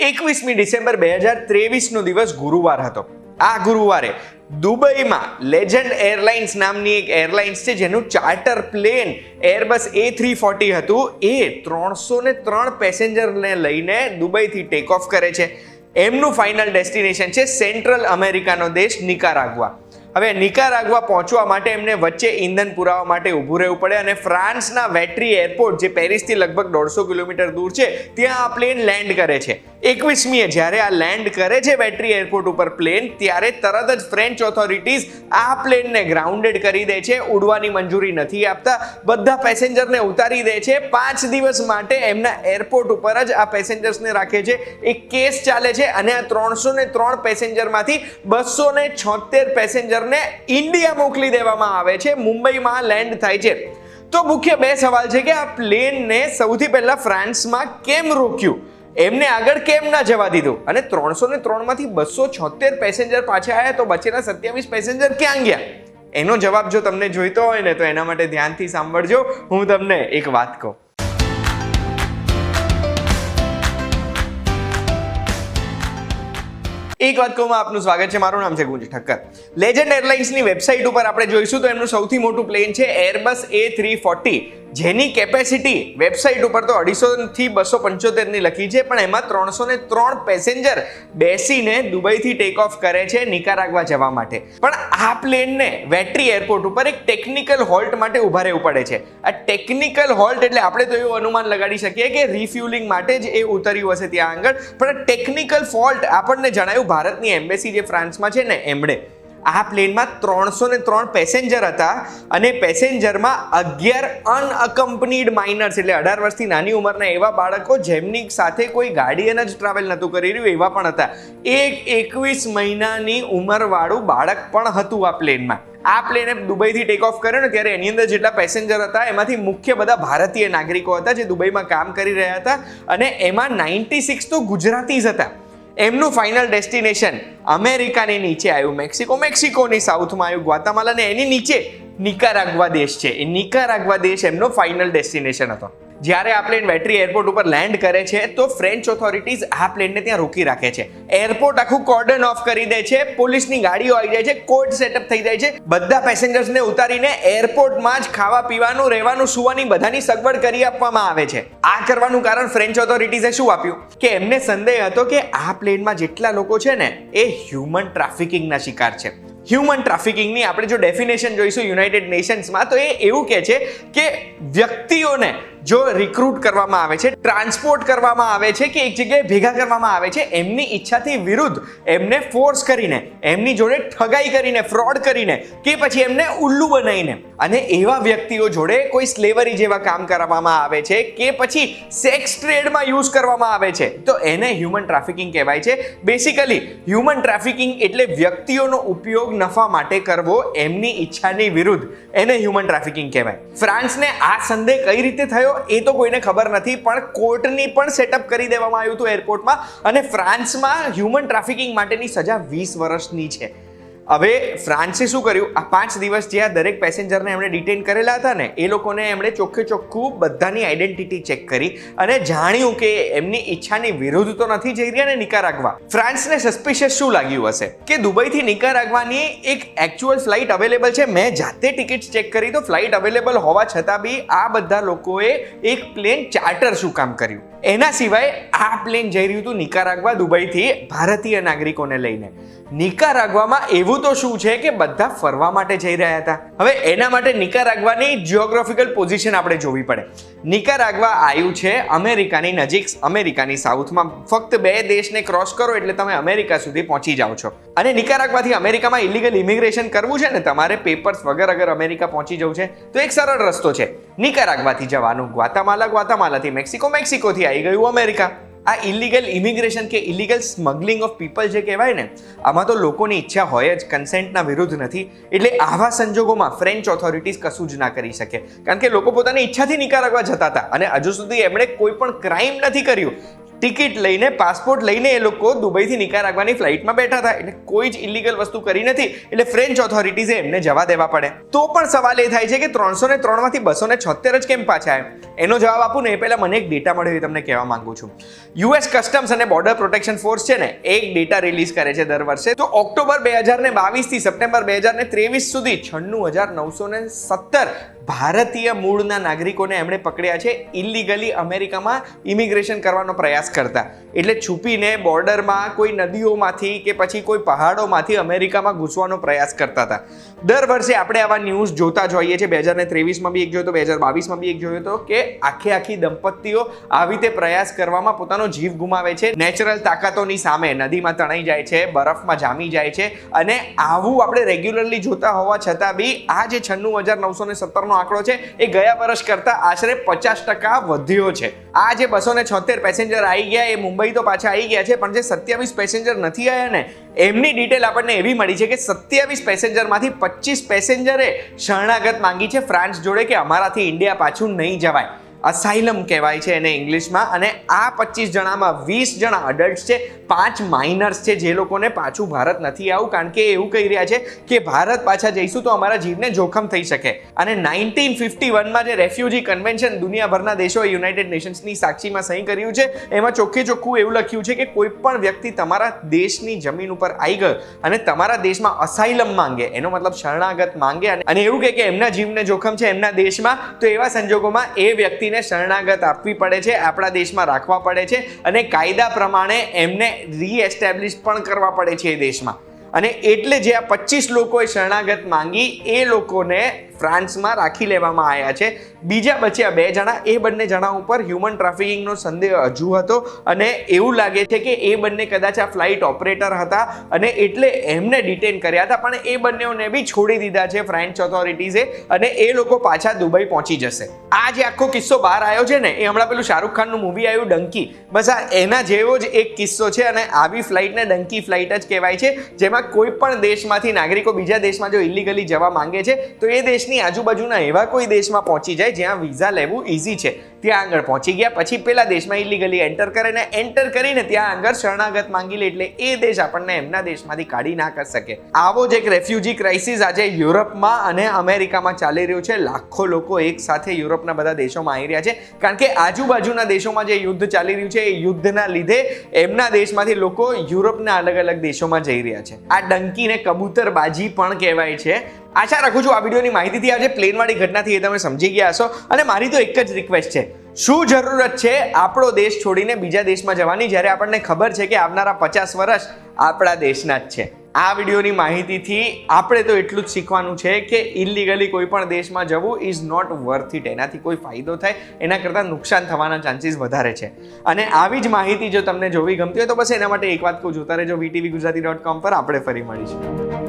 21મી ડિસેમ્બર 2023નો દિવસ ગુરુવાર હતો. આ ગુરુવારે દુબઈમાં લેજન્ડ એરલાઇન્સ નામની એક એરલાઇન્સ છે જેનું ચાર્ટર પ્લેન એરબસ A340 હતું. એ 303 પેસેન્જરને લઈને દુબઈથી ટેક ઓફ કરે છે. એમનું ફાઇનલ ડેસ્ટિનેશન છે સેન્ટ્રલ અમેરિકાનો દેશ નિકારાગ્વા. હવે નિકારાગ્વા પહોંચવા માટે એમને વચ્ચે ઈંધણ પુરાવા માટે ઊભું રહેવું પડે અને ફ્રાન્સના વેટ્રી એરપોર્ટ, જે પેરિસથી લગભગ 150 કિલોમીટર દૂર છે, ત્યાં આ પ્લેન લેન્ડ કરે છે. 21મીએ જ્યારે આ લેન્ડ કરે છે વેટ્રી એરપોર્ટ ઉપર પ્લેન, ત્યારે તરત જ ફ્રેન્ચ ઓથોરિટીઝ આ પ્લેનને ગ્રાઉન્ડેડ કરી દે છે, ઉડવાની મંજૂરી નથી આપતા, બધા પેસેન્જરને ઉતારી દે છે. 5 દિવસ માટે એમના એરપોર્ટ ઉપર જ આ પેસેન્જર્સને રાખે છે. એક કેસ ચાલે છે અને આ 303 પેસેન્જરમાંથી 276 પેસેન્જરને ઇન્ડિયા મોકલી દેવામાં આવે છે. મુંબઈમાં લેન્ડ થાય છે. તો મુખ્ય બે સવાલ છે કે આ પ્લેનને સૌથી પહેલા ફ્રાન્સમાં કેમ રોક્યું, એમને આગળ કેમ ના જવા દીધું, અને 303 માંથી 276 પેસેન્જર પાછા આવ્યા તો બચેલા 27 પેસેન્જર ક્યાં ગયા? એનો જવાબ જો તમને જોઈતો હોય ને તો એના માટે ધ્યાનથી સાંભળજો. હું તમને એક વાત કહું. એક વાત કહું, આપનું સ્વાગત છે. મારું નામ છે ગુંજ ઠક્કર. લેજન્ડ એરલાઇન્સની વેબસાઇટ ઉપર આપણે જોઈશું તો એમનું સૌથી મોટું પ્લેન છે એરબસ A340, જેની કેપેસિટી વેબસાઇટ ઉપર તો 250 થી 275 ની લખી છે, પણ એમાં 303 પેસેન્જર બેસીને દુબઈથી ટેક ઓફ કરે છે નિકારાગ્વા જવા માટે. પણ આ પ્લેનને વેટ્રી એરપોર્ટ ઉપર એક ટેકનિકલ હોલ્ટ માટે ઊભા રહેવું પડે છે. આ ટેકનિકલ હોલ્ટ એટલે આપણે તો એવું અનુમાન લગાડી શકીએ કે રિફ્યુલિંગ માટે જ એ ઉતર્યું હશે ત્યાં આગળ. પણ ટેકનિકલ ફોલ્ટ આપણને જણાયું ભારતની એમ્બેસી જે ફ્રાન્સમાં છે ને એમણે. આ પ્લેનમાં 303 પેસેન્જર હતા અને પેસેન્જરમાં 11 અનઅકમ્પનીડ માઇનર્સ એટલે 18 વર્ષથી નાની ઉંમરના એવા બાળકો જેમની સાથે કોઈ ગાર્ડિયન જ ટ્રાવેલ નહોતું કરી રહ્યું એવા પણ હતા. એક 21 મહિનાની ઉંમરવાળું બાળક પણ હતું આ પ્લેનમાં. આ પ્લેને દુબઈથી ટેક ઓફ કર્યો ને ત્યારે એની અંદર જેટલા પેસેન્જર હતા એમાંથી મુખ્ય બધા ભારતીય નાગરિકો હતા જે દુબઈમાં કામ કરી રહ્યા હતા, અને એમાં 96 તો ગુજરાતીઝ હતા. એમનું ફાઇનલ ડેસ્ટિનેશન અમેરિકાની નીચે આવ્યું મેક્સિકો, મેક્સિકોની સાઉથમાં આવ્યું ગ્વાતામાલા, અને એની નીચે નિકારાગ્વા દેશ છે. એ નિકારાગ્વા દેશ એમનો ફાઇનલ ડેસ્ટિનેશન હતો. જ્યારે આ પ્લેન વેટ્રી એરપોર્ટ ઉપર લેન્ડ કરે છે તો ફ્રેન્ચ ઓથોરિટીઝ આ પ્લેનને ત્યાં રોકી રાખે છે. એરપોર્ટ આખું કોર્ડન ઓફ કરી દે છે, પોલીસની ગાડીઓ આવી જાય છે, કોર્ટ સેટઅપ થઈ જાય છે. બધા પેસેન્જર્સને ઉતારીને એરપોર્ટમાં જ ખાવા પીવાનું, રહેવાનું, સુવાની બધાની સગવડ કરી આપવામાં આવે છે. આ કરવાનું કારણ ફ્રેન્ચ ઓથોરિટીઝે શું આપ્યું કે એમને સંદેહ હતો કે આ પ્લેનમાં જેટલા લોકો છે ને એ હ્યુમન ટ્રાફિકિંગના શિકાર છે. હ્યુમન ટ્રાફિકિંગની આપણે જો ડેફિનેશન જોઈશું યુનાઇટેડ નેશન્સમાં તો એ એવું કહે છે કે વ્યક્તિઓને જો રિક્રુટ કરવામાં આવે છે, ટ્રાન્સપોર્ટ કરવામાં આવે છે કે એક જગ્યાએ ભેગા કરવામાં આવે છે, એમની ઈચ્છાથી વિરુદ્ધ એમને ફોર્સ કરીને, એમની જોડે ઠગાઈ કરીને, ફ્રોડ કરીને, કે પછી એમને ઉલ્લુ બનાવીને અને એવા વ્યક્તિઓ જોડે કોઈ સ્લેવરી જેવા કામ કરવામાં આવે છે કે પછી સેક્સ ટ્રેડમાં યુઝ કરવામાં આવે છે, તો એને હ્યુમન ટ્રાફિકિંગ કહેવાય છે. બેસિકલી હ્યુમન ટ્રાફિકિંગ એટલે વ્યક્તિઓનો ઉપયોગ નફા માટે કરવો એમની ઈચ્છાની વિરુદ્ધ, એને હ્યુમન ટ્રાફિકિંગ કહેવાય. ફ્રાન્સને આ સંદેહ કઈ રીતે થયો એ તો કોઈને ખબર નથી, પણ કોર્ટની પણ સેટઅપ કરી દેવામાં આવ્યું હતું એરપોર્ટમાં, અને ફ્રાન્સમાં હ્યુમન ટ્રાફિકિંગ માટેની સજા 20 વર્ષની છે. હવે ફ્રાન્સે શું કર્યું, આ 5 દિવસ જે આ દરેક પેસેન્જરને એમણે ડિટેન કરેલા હતા ને એ લોકોને એમણે ચોખ્ખે ચોખ્ખું બધાની આઈડેન્ટિટી ચેક કરી અને જાણ્યું કે એમની ઈચ્છાની વિરુદ્ધ તો નથી જઈ રહ્યા ને નિકારાગ્વા. ફ્રાન્સને સસ્પિશિયસ શું લાગ્યું હશે કે દુબઈથી નિકારાગ્વાની એક એકચ્યુઅલ ફ્લાઇટ અવેલેબલ છે. મેં જાતે ટિકિટ્સ ચેક કરી તો ફ્લાઇટ અવેલેબલ હોવા છતાં બી આ બધા લોકોએ એક પ્લેન ચાર્ટર શું કામ કર્યું? એના સિવાય આ પ્લેન જઈ રહ્યું હતું નિકારાગ્વા દુબઈથી ભારતીય નાગરિકોને લઈને. નિકારાગ્વામાં એવું તો શું છે કે બધા ફરવા માટે જઈ રહ્યા હતા. હવે એના માટે નિકારાગ્વાની જિયોગ્રાફિકલ પોઝિશન આપણે જોવી પડે. નિકારાગ્વા આવ્યું છે અમેરિકાની નજીક, અમેરિકાની સાઉથમાં. ફક્ત 2 દેશને ક્રોસ કરો એટલે તમે અમેરિકા સુધી પહોંચી જાઓ છો. અને નિકારાગ્વાથી અમેરિકામાં ઇલીગલ ઇમિગ્રેશન કરવું છે ને તમારે, પેપર્સ વગર અગર અમેરિકા પહોંચી જવું છે તો એક સરળ રસ્તો છે નિકારાગ્વાથી જવાનું ગ્વાતામાલા, ગ્વાતામાલાથી મેક્સિકો, મેક્સિકોથી આવી ગયું અમેરિકા. આ ઇલીગલ ઇમિગ્રેશન કે ઇલીગલ સ્મગલિંગ ઓફ પીપલ જે કહેવાય ને, આમાં તો લોકોની ઈચ્છા હોય જ, કન્સેન્ટના વિરુદ્ધ નથી. એટલે આવા સંજોગોમાં ફ્રેન્ચ ઓથોરિટીઝ કશું જ ના કરી શકે, કારણ કે લોકો પોતાની ઈચ્છાથી નિકારાગ્વા જતા હતા અને હજુ સુધી એમણે કોઈ પણ ક્રાઇમ નથી કર્યું. ટિકિટ લઈને પાસપોર્ટ લઈને એ લોકો દુબઈથી નિકારાગ્વાની ફ્લાઇટમાં બેઠા હતા, એટલે કોઈ જ ઇલીગલ વસ્તુ કરી નથી, એટલે ફ્રેન્ચ ઓથોરિટીઝે એમને જવા દેવા પડે. તો પણ સવાલ એ થાય છે કે 303 માંથી 276 જ કેમ પાછા આવ્યા? એનો જવાબ આપું ને એ પહેલા મને એક ડેટા મળ્યો એ તમને કહેવા માંગુ છું. યુએસ કસ્ટમ્સ અને બોર્ડર પ્રોટેક્શન ફોર્સ છે ને એક ડેટા રિલીઝ કરે છે દર વર્ષે. તો ઓક્ટોબર 2022 થી સપ્ટેમ્બર 2023 સુધી 96,917 ભારતીય મૂળના નાગરિકોને એમણે પકડ્યા છે ઇલીગલી અમેરિકામાં ઇમિગ્રેશન કરવાનો પ્રયાસ કરતા. એટલે છુપીને બોર્ડરમાં કોઈ નદીઓમાંથી કે પછી કોઈ પહાડોમાંથી અમેરિકામાં ઘૂસવાનો પ્રયાસ કરતા હતા. દર વર્ષે આપણે આવા ન્યૂઝ જોતા જ હોઈએ છીએ. 2023માં બી એક જોયો તો, 2022માં બી એક જોયો તો કે આખી દંપતીઓ આવી રીતે પ્રયાસ કરવામાં પોતાનો જીવ ગુમાવે છે. નેચરલ તાકાતોની સામે નદીમાં તણાઈ જાય છે, બરફમાં જામી જાય છે, અને આવું આપણે રેગ્યુલરલી જોતા હોવા છતાં બી આ જે 96,917 આંકડો છે એ ગયા વર્ષ કરતા આશરે 50% વધ્યો છે. આ જે 276 પેસેન્જર આવી ગયા એ મુંબઈ તો પાછા આવી ગયા છે, પણ જે 27 પેસેન્જર નથી આવ્યા ને એમની ડિટેલ આપણને એવી મળી છે કે 27 પેસેન્જરમાંથી 25 પેસેન્જરે શરણાગત માંગી છે ફ્રાન્સ જોડે કે અમારાથી ઇન્ડિયા પાછું નહીં જવાય. અસાઇલમ કહેવાય છે એને ઇંગ્લિશમાં. અને આ 25 જણામાં 20 જણા અડલ્ટ છે, 5 માઇનર્સ છે, જે લોકોને પાછું ભારત નથી આવું, કારણ કે એવું કહી રહ્યા છે કે ભારત પાછા જઈશું તો અમારા જીવને જોખમ થઈ શકે. અને 1951માં જે રેફ્યુજી કન્વેન્શન દુનિયાભરના દેશોએ યુનાઇટેડ નેશન્સની સાક્ષીમાં સહી કર્યું છે એમાં ચોખ્ખું એવું લખ્યું છે કે કોઈ પણ વ્યક્તિ તમારા દેશની જમીન ઉપર આવી ગયો અને તમારા દેશમાં અસાઇલમ માંગે, એનો મતલબ શરણાગત માંગે, અને એવું કહે કે એમના જીવને જોખમ છે એમના દેશમાં, તો એવા સંજોગોમાં એ વ્યક્તિ શરણાગત આપવી પડે છે, આપણા દેશમાં રાખવા પડે છે, અને કાયદા પ્રમાણે એમને રીએસ્ટેબ્લિશ પણ કરવા પડે છે એ દેશમાં. અને એટલે જે આ 25 લોકોએ શરણાગત માંગી એ લોકોને ફ્રાન્સમાં રાખી લેવામાં આવ્યા છે. બીજા બચ્યા 2 જણા, એ બંને જણા ઉપર હ્યુમન ટ્રાફિકિંગનો સંદેહ હજુ હતો, અને એવું લાગે છે કે એ બંને કદાચ આ ફ્લાઇટ ઓપરેટર હતા અને એટલે એમને ડિટેન કર્યા હતા, પણ એ બંનેઓને બી છોડી દીધા છે ફ્રેન્ચ ઓથોરિટીઝે, અને એ લોકો પાછા દુબઈ પહોંચી જશે. આ જે આખો કિસ્સો બહાર આવ્યો છે ને એ હમણાં પેલું શાહરૂખ ખાનનું મૂવી આવ્યું ડંકી, બસ આ એના જેવો જ એક કિસ્સો છે. અને આવી ફ્લાઇટને ડંકી ફ્લાઇટ જ કહેવાય છે, જેમાં કોઈ પણ દેશમાંથી નાગરિકો બીજા દેશમાં જો ઇલીગલી જવા માંગે છે તો એ દેશની આજુબાજુના એવા કોઈ દેશમાં પહોંચી જાય જ્યાં વિઝા લેવું ઇઝી છે, ત્યાં આગળ પહોંચી ગયા પછી પેલા દેશમાં ઇલીગલી એન્ટર કરે ને એન્ટર કરીને ત્યાં આગળ શરણાગત માંગી લે, એટલે એ દેશ આપણને એમના દેશમાંથી કાઢી ના કરી શકે. આવો જ એક રેફ્યુજી ક્રાઇસિસ આજે યુરોપમાં અને અમેરિકામાં ચાલી રહ્યું છે. લાખો લોકો એક સાથે યુરોપના બધા દેશોમાં આવી રહ્યા છે, કારણ કે આજુબાજુના દેશોમાં જે યુદ્ધ ચાલી રહ્યું છે એ યુદ્ધના લીધે એમના દેશમાંથી લોકો યુરોપના અલગ અલગ દેશોમાં જઈ રહ્યા છે. આ ડંકીને કબૂતરબાજી પણ કહેવાય છે. આશા રાખું છું આ વિડીયોની માહિતીથી આજે પ્લેનવાળી ઘટનાથી એ તમે સમજી ગયા હશો. અને મારી તો એક જ રિક્વેસ્ટ છે, શું જરૂરત છે આપણો દેશ છોડીને બીજા દેશમાં જવાની, જ્યારે આપણને ખબર છે કે આવનારા 50 વર્ષ આપણા દેશના જ છે. આ વિડીયોની માહિતીથી આપણે તો એટલું જ શીખવાનું છે કે ઇલીગલી કોઈ પણ દેશમાં જવું ઇઝ નોટ વર્થ ઇટ. એનાથી કોઈ ફાયદો થાય એના કરતાં નુકસાન થવાના ચાન્સીસ વધારે છે. અને આવી જ માહિતી જો તમને જોવી ગમતી હોય તો બસ એના માટે એક વાત કહું, જોતા રહેજો VTVGujarati.com પર. આપણે ફરી મળીશું.